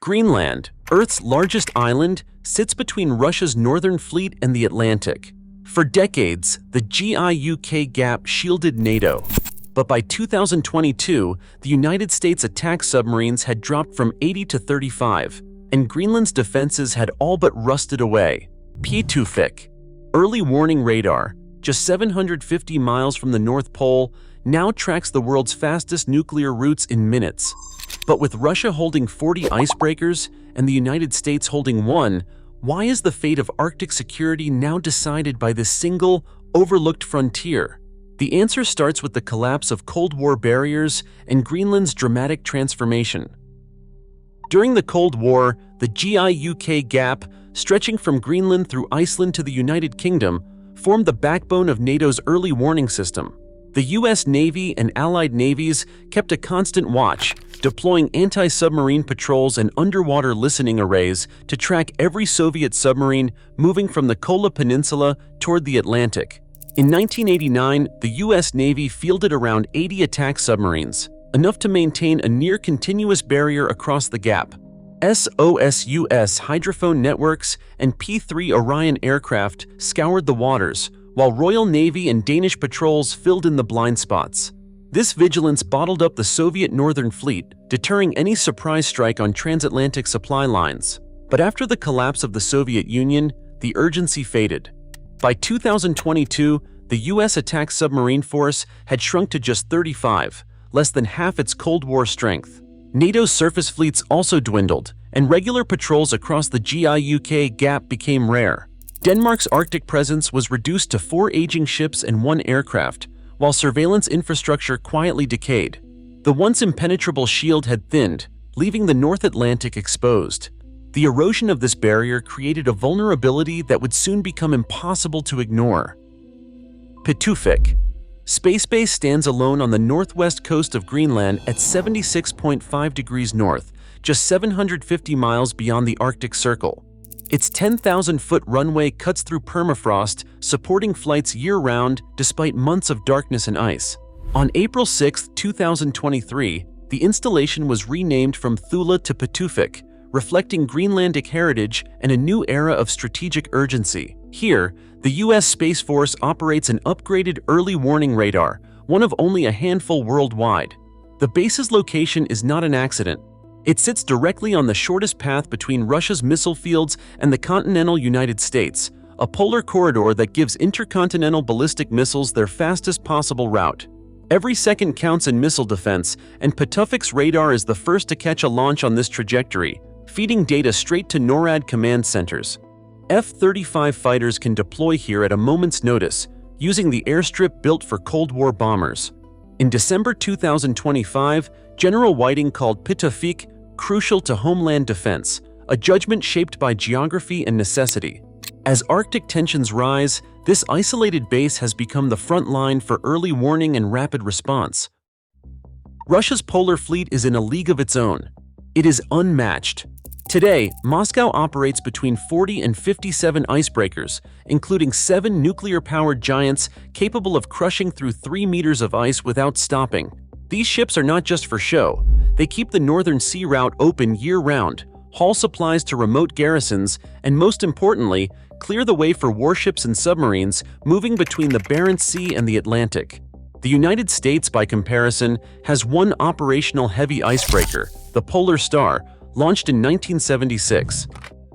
Greenland, Earth's largest island, sits between Russia's Northern Fleet and the Atlantic. For decades, the GIUK gap shielded NATO. But by 2022, the United States attack submarines had dropped from 80 to 35, and Greenland's defenses had all but rusted away. Pituffik, early warning radar, just 750 miles from the North Pole, now tracks the world's fastest nuclear routes in minutes. But with Russia holding 40 icebreakers and the United States holding one, why is the fate of Arctic security now decided by this single, overlooked frontier? The answer starts with the collapse of Cold War barriers and Greenland's dramatic transformation. During the Cold War, the GIUK gap, stretching from Greenland through Iceland to the United Kingdom, formed the backbone of NATO's early warning system. The US Navy and Allied navies kept a constant watch, deploying anti-submarine patrols and underwater listening arrays to track every Soviet submarine moving from the Kola Peninsula toward the Atlantic. In 1989, the US Navy fielded around 80 attack submarines, enough to maintain a near-continuous barrier across the gap. SOSUS hydrophone networks and P-3 Orion aircraft scoured the waters, while Royal Navy and Danish patrols filled in the blind spots. This vigilance bottled up the Soviet Northern Fleet, deterring any surprise strike on transatlantic supply lines. But after the collapse of the Soviet Union, the urgency faded. By 2022, the US attack submarine force had shrunk to just 35, less than half its Cold War strength. NATO's surface fleets also dwindled, and regular patrols across the GIUK gap became rare. Denmark's Arctic presence was reduced to 4 aging ships and 1 aircraft, while surveillance infrastructure quietly decayed. The once impenetrable shield had thinned, leaving the North Atlantic exposed. The erosion of this barrier created a vulnerability that would soon become impossible to ignore. Pituffik Space Base stands alone on the northwest coast of Greenland at 76.5 degrees north, just 750 miles beyond the Arctic Circle. Its 10,000-foot runway cuts through permafrost, supporting flights year-round despite months of darkness and ice. On April 6, 2023, the installation was renamed from Thule to Pituffik, reflecting Greenlandic heritage and a new era of strategic urgency. Here, the U.S. Space Force operates an upgraded early warning radar, one of only a handful worldwide. The base's location is not an accident. It sits directly on the shortest path between Russia's missile fields and the continental United States, a polar corridor that gives intercontinental ballistic missiles their fastest possible route. Every second counts in missile defense, and Pituffik's radar is the first to catch a launch on this trajectory, feeding data straight to NORAD command centers. F-35 fighters can deploy here at a moment's notice, using the airstrip built for Cold War bombers. In December 2025, General Whiting called Pituffik crucial to homeland defense, a judgment shaped by geography and necessity. As Arctic tensions rise, this isolated base has become the front line for early warning and rapid response. Russia's polar fleet is in a league of its own. It is unmatched. Today, Moscow operates between 40 and 57 icebreakers, including 7 nuclear-powered giants capable of crushing through 3 meters of ice without stopping. These ships are not just for show. They keep the Northern Sea route open year-round, haul supplies to remote garrisons, and most importantly, clear the way for warships and submarines moving between the Barents Sea and the Atlantic. The United States, by comparison, has one operational heavy icebreaker, the Polar Star, launched in 1976.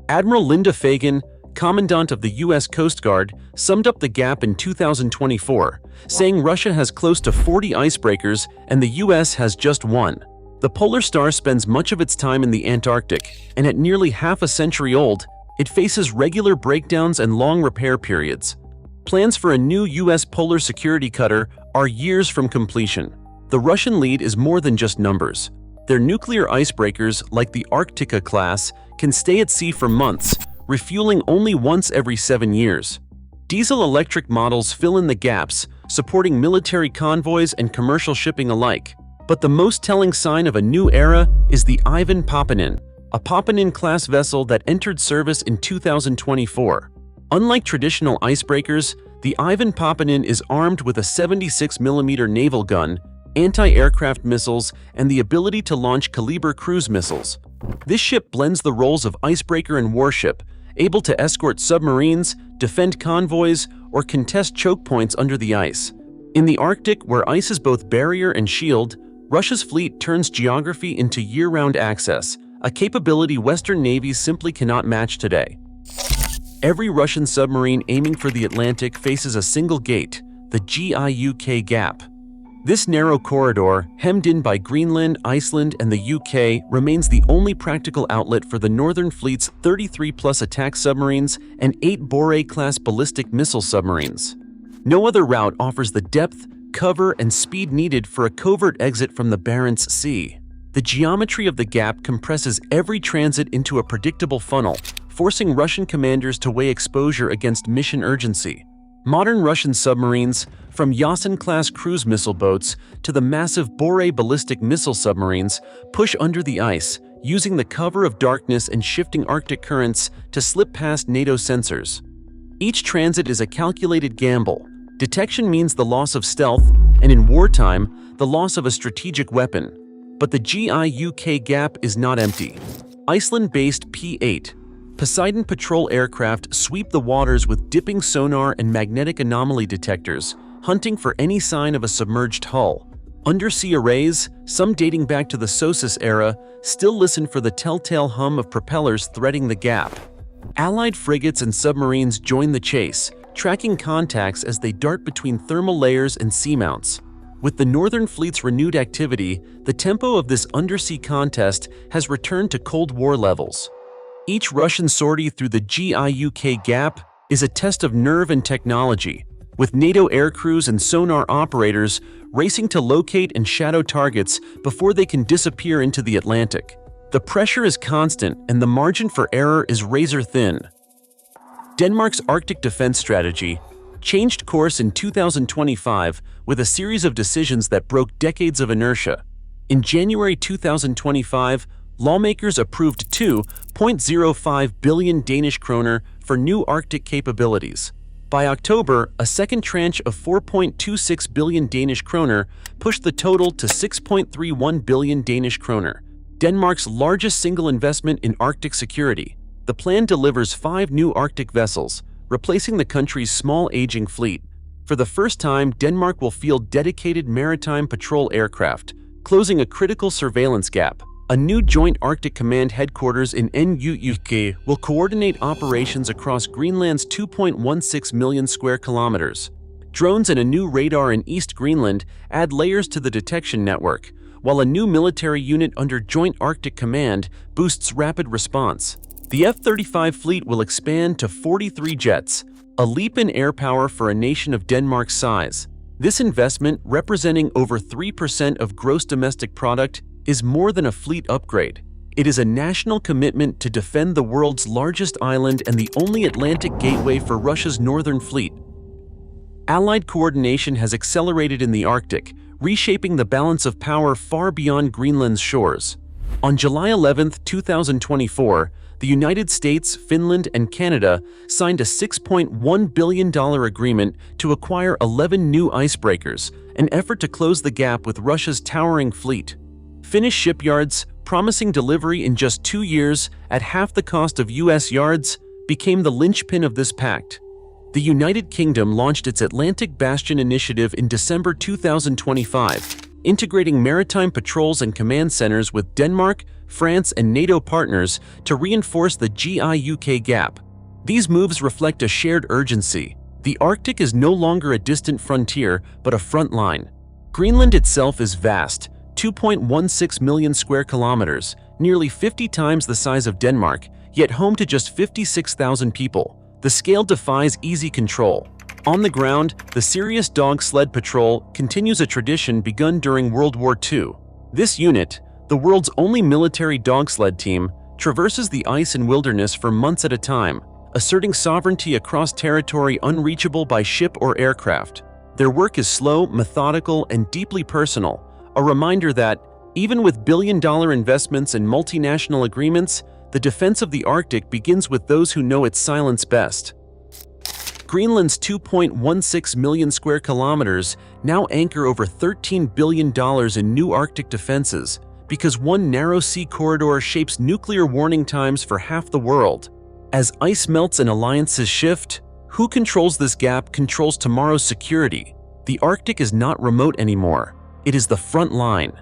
Admiral Linda Fagan, Commandant of the U.S. Coast Guard, summed up the gap in 2024, saying Russia has close to 40 icebreakers and the U.S. has just one. The Polar Star spends much of its time in the Antarctic, and at nearly half a century old, it faces regular breakdowns and long repair periods. Plans for a new U.S. polar security cutter are years from completion. The Russian lead is more than just numbers. Their nuclear icebreakers, like the Arktika class, can stay at sea for months, refueling only once every 7 years. Diesel-electric models fill in the gaps, supporting military convoys and commercial shipping alike. But the most telling sign of a new era is the Ivan Papanin, a Papanin-class vessel that entered service in 2024. Unlike traditional icebreakers, the Ivan Papanin is armed with a 76mm naval gun, anti-aircraft missiles, and the ability to launch Kaliber cruise missiles. This ship blends the roles of icebreaker and warship, able to escort submarines, defend convoys, or contest choke points under the ice. In the Arctic, where ice is both barrier and shield, Russia's fleet turns geography into year-round access, a capability Western navies simply cannot match today. Every Russian submarine aiming for the Atlantic faces a single gate, the GIUK Gap. This narrow corridor, hemmed in by Greenland, Iceland, and the UK, remains the only practical outlet for the Northern Fleet's 33-plus attack submarines and 8 Borei-class ballistic missile submarines. No other route offers the depth, cover, and speed needed for a covert exit from the Barents Sea. The geometry of the gap compresses every transit into a predictable funnel, forcing Russian commanders to weigh exposure against mission urgency. Modern Russian submarines, from Yasen-class cruise missile boats to the massive Borei ballistic missile submarines, push under the ice, using the cover of darkness and shifting Arctic currents to slip past NATO sensors. Each transit is a calculated gamble. Detection means the loss of stealth, and in wartime, the loss of a strategic weapon. But the GIUK Gap is not empty. Iceland-based P-8 Poseidon patrol aircraft sweep the waters with dipping sonar and magnetic anomaly detectors, hunting for any sign of a submerged hull. Undersea arrays, some dating back to the SOSUS era, still listen for the telltale hum of propellers threading the gap. Allied frigates and submarines join the chase, tracking contacts as they dart between thermal layers and seamounts. With the Northern Fleet's renewed activity, the tempo of this undersea contest has returned to Cold War levels. Each Russian sortie through the GIUK Gap is a test of nerve and technology, with NATO aircrews and sonar operators racing to locate and shadow targets before they can disappear into the Atlantic. The pressure is constant and the margin for error is razor-thin. Denmark's Arctic defense strategy changed course in 2025 with a series of decisions that broke decades of inertia. In January 2025, lawmakers approved 2.05 billion Danish kroner for new Arctic capabilities. By October, a second tranche of 4.26 billion Danish kroner pushed the total to 6.31 billion Danish kroner, Denmark's largest single investment in Arctic security. The plan delivers 5 new Arctic vessels, replacing the country's small aging fleet. For the first time, Denmark will field dedicated maritime patrol aircraft, closing a critical surveillance gap. A new joint Arctic command headquarters in Nuuk will coordinate operations across Greenland's 2.16 million square kilometers. Drones and a new radar in East Greenland add layers to the detection network, while a new military unit under Joint Arctic Command boosts rapid response. The F-35 fleet will expand to 43 jets, a leap in air power for a nation of Denmark's size. This investment, representing over 3% of gross domestic product, is more than a fleet upgrade. It is a national commitment to defend the world's largest island and the only Atlantic gateway for Russia's Northern Fleet. Allied coordination has accelerated in the Arctic, reshaping the balance of power far beyond Greenland's shores. On July 11, 2024, the United States, Finland, and Canada signed a $6.1 billion agreement to acquire 11 new icebreakers, an effort to close the gap with Russia's towering fleet. Finnish shipyards, promising delivery in just 2 years at half the cost of U.S. yards, became the linchpin of this pact. The United Kingdom launched its Atlantic Bastion initiative in December 2025, integrating maritime patrols and command centers with Denmark, France, and NATO partners to reinforce the GIUK Gap. These moves reflect a shared urgency. The Arctic is no longer a distant frontier, but a front line. Greenland itself is vast, 2.16 million square kilometers, nearly 50 times the size of Denmark, yet home to just 56,000 people. The scale defies easy control. On the ground, the Serious Dog Sled Patrol continues a tradition begun during World War II. This unit, the world's only military dog sled team, traverses the ice and wilderness for months at a time, asserting sovereignty across territory unreachable by ship or aircraft. Their work is slow, methodical, and deeply personal, a reminder that, even with billion-dollar investments and multinational agreements, the defense of the Arctic begins with those who know its silence best. Greenland's 2.16 million square kilometers now anchor over $13 billion in new Arctic defenses, because one narrow sea corridor shapes nuclear warning times for half the world. As ice melts and alliances shift, who controls this gap controls tomorrow's security. The Arctic is not remote anymore. It is the front line.